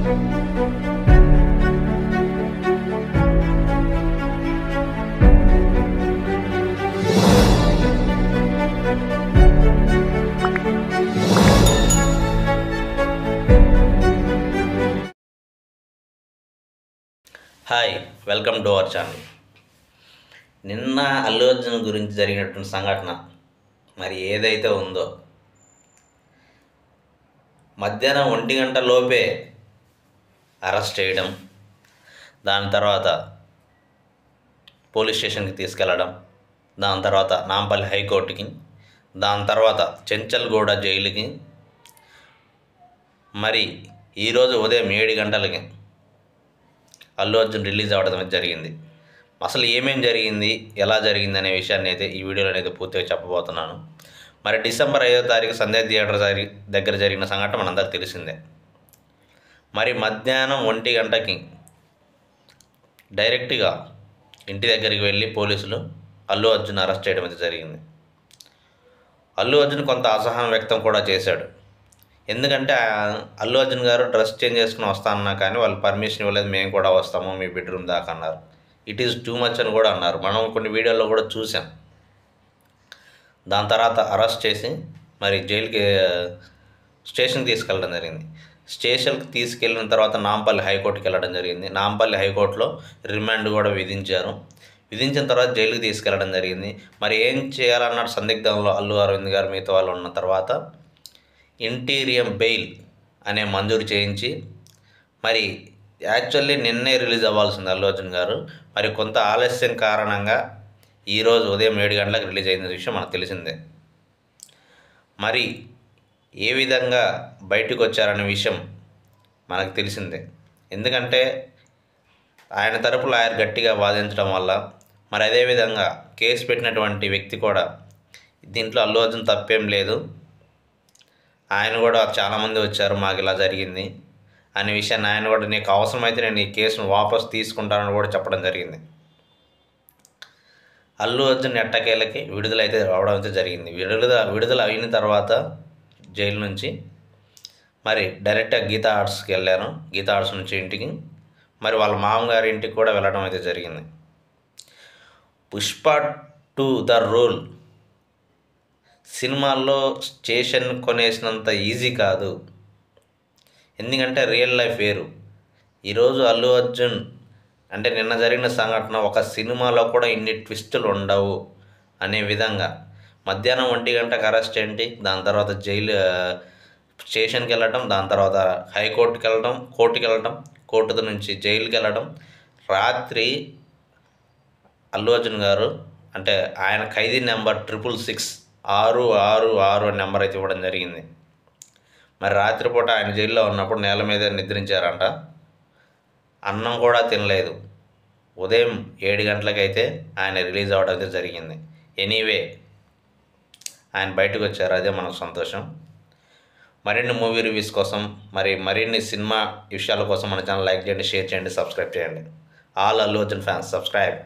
Hi, welcome to our channel. నిన్న అల్లు అర్జున్ గురించి జరిగినటువంటి సంఘటన మరి ఏదైతే ఉందో, మధ్యాహ్నం 1 గంట లోపే అరెస్ట్ చేయడం, దాని తర్వాత పోలీస్ స్టేషన్కి తీసుకెళ్ళడం, దాని తర్వాత నాంపల్లి హైకోర్టుకి, దాని తర్వాత చెంచల్గూడ జైలుకి, మరి ఈరోజు ఉదయం 7 గంటలకి అల్లు అర్జున్ రిలీజ్ అవ్వడం జరిగింది. అసలు ఏమేం జరిగింది, ఎలా జరిగింది అనే విషయాన్ని అయితే ఈ వీడియోలో అయితే పూర్తిగా చెప్పబోతున్నాను. మరి డిసెంబర్ 5వ తారీఖు సంధ్యా థియేటర్ దగ్గర జరిగిన సంఘటన మనందరికి తెలిసిందే. మరి మధ్యాహ్నం 1 గంటకి డైరెక్ట్గా ఇంటి దగ్గరికి వెళ్ళి పోలీసులు అల్లు అర్జున్ అరెస్ట్ చేయడం అయితే జరిగింది. అల్లు అర్జున్ కొంత అసహనం వ్యక్తం కూడా చేశాడు. ఎందుకంటే అల్లు అర్జున్ గారు డ్రెస్ చేంజ్ చేసుకుని వస్తానన్నా కానీ వాళ్ళు పర్మిషన్ ఇవ్వలేదు, మేము కూడా వస్తాము మీ బెడ్రూమ్ దాకా అన్నారు. ఇట్ ఈస్ టూ మచ్ అని కూడా అన్నారు. మనం కొన్ని వీడియోల్లో కూడా చూసాం. దాని తర్వాత అరెస్ట్ చేసి మరి జైలుకి స్టేషన్కి తీసుకెళ్ళడం జరిగింది. స్టేషన్కి తీసుకెళ్ళిన తర్వాత నాంపల్లి హైకోర్టుకి వెళ్ళడం జరిగింది. నాంపల్లి హైకోర్టులో రిమాండ్ కూడా విధించారు. విధించిన తర్వాత జైలుకి తీసుకెళ్ళడం జరిగింది. మరి ఏం చేయాలన్న సందిగ్ధంలో అల్లు అరవింద్ గారు మిగతా వాళ్ళు ఉన్న తర్వాత ఇంటీరియం బెయిల్ అనే మంజూరు చేయించి, మరి యాక్చువల్లీ నిన్నే రిలీజ్ అవ్వాల్సింది అల్లు అర్జున్ గారు. మరి కొంత ఆలస్యం కారణంగా ఈరోజు ఉదయం 7 గంటలకు రిలీజ్ అయిన విషయం మనకు తెలిసిందే. మరి ఏ విధంగా బయటకు వచ్చారనే విషయం మనకు తెలిసిందే. ఎందుకంటే ఆయన తరపులో ఆయన గట్టిగా వాదించడం వల్ల, మరి అదేవిధంగా కేసు పెట్టినటువంటి వ్యక్తి కూడా దీంట్లో అల్లు అర్జున్ తప్పేం లేదు, ఆయన కూడా చాలామంది వచ్చారు మాకు ఇలా జరిగింది అనే విషయాన్ని ఆయన కూడా నీకు అవసరమైతే నేను ఈ కేసును వాపసు తీసుకుంటానని కూడా చెప్పడం జరిగింది. అల్లు అర్జున్ ఎట్టకేలకి విడుదల అయితే రావడం అయితే జరిగింది. విడుదల అయిన తర్వాత జైలు నుంచి మరి డైరెక్ట్గా గీతా ఆర్ట్స్కి వెళ్ళాను. గీతా ఆర్ట్స్ నుంచి ఇంటికి, మరి వాళ్ళ మామగారి ఇంటికి కూడా వెళ్ళడం అయితే జరిగింది. పుష్ప 2 ద రూల్ సినిమాల్లో స్టేషన్ కొనేసినంత ఈజీ కాదు. ఎందుకంటే రియల్ లైఫ్ వేరు. ఈరోజు అల్లు అర్జున్ అంటే నిన్న జరిగిన సంఘటన ఒక సినిమాలో కూడా ఇన్ని ట్విస్టులు ఉండవు అనే విధంగా మధ్యాహ్నం 1 గంటకు అరెస్ట్ ఏంటి, దాని తర్వాత జైలు స్టేషన్కి వెళ్ళడం, దాని తర్వాత హైకోర్టుకి వెళ్ళడం, కోర్టుకి వెళ్ళడం, కోర్టు నుంచి జైలుకి వెళ్ళడం, రాత్రి అల్లు అర్జున్ గారు అంటే ఆయన ఖైదీ నెంబర్ 666 666 నెంబర్ అయితే ఇవ్వడం జరిగింది. మరి రాత్రిపూట ఆయన జైల్లో ఉన్నప్పుడు నేల మీద నిద్రించారంట. అన్నం కూడా తినలేదు. ఉదయం 7 గంటలకైతే ఆయన రిలీజ్ అవ్వడం అయితే జరిగింది. ఎనీవే ఆయన బయటకు వచ్చారు, అదే మనకు సంతోషం. మరిన్ని మూవీ రివ్యూస్ కోసం, మరిన్ని సినిమా విషయాల కోసం మన ఛానల్ లైక్ చేయండి, షేర్ చేయండి, సబ్స్క్రైబ్ చేయండి. All Allu Arjun fans subscribe.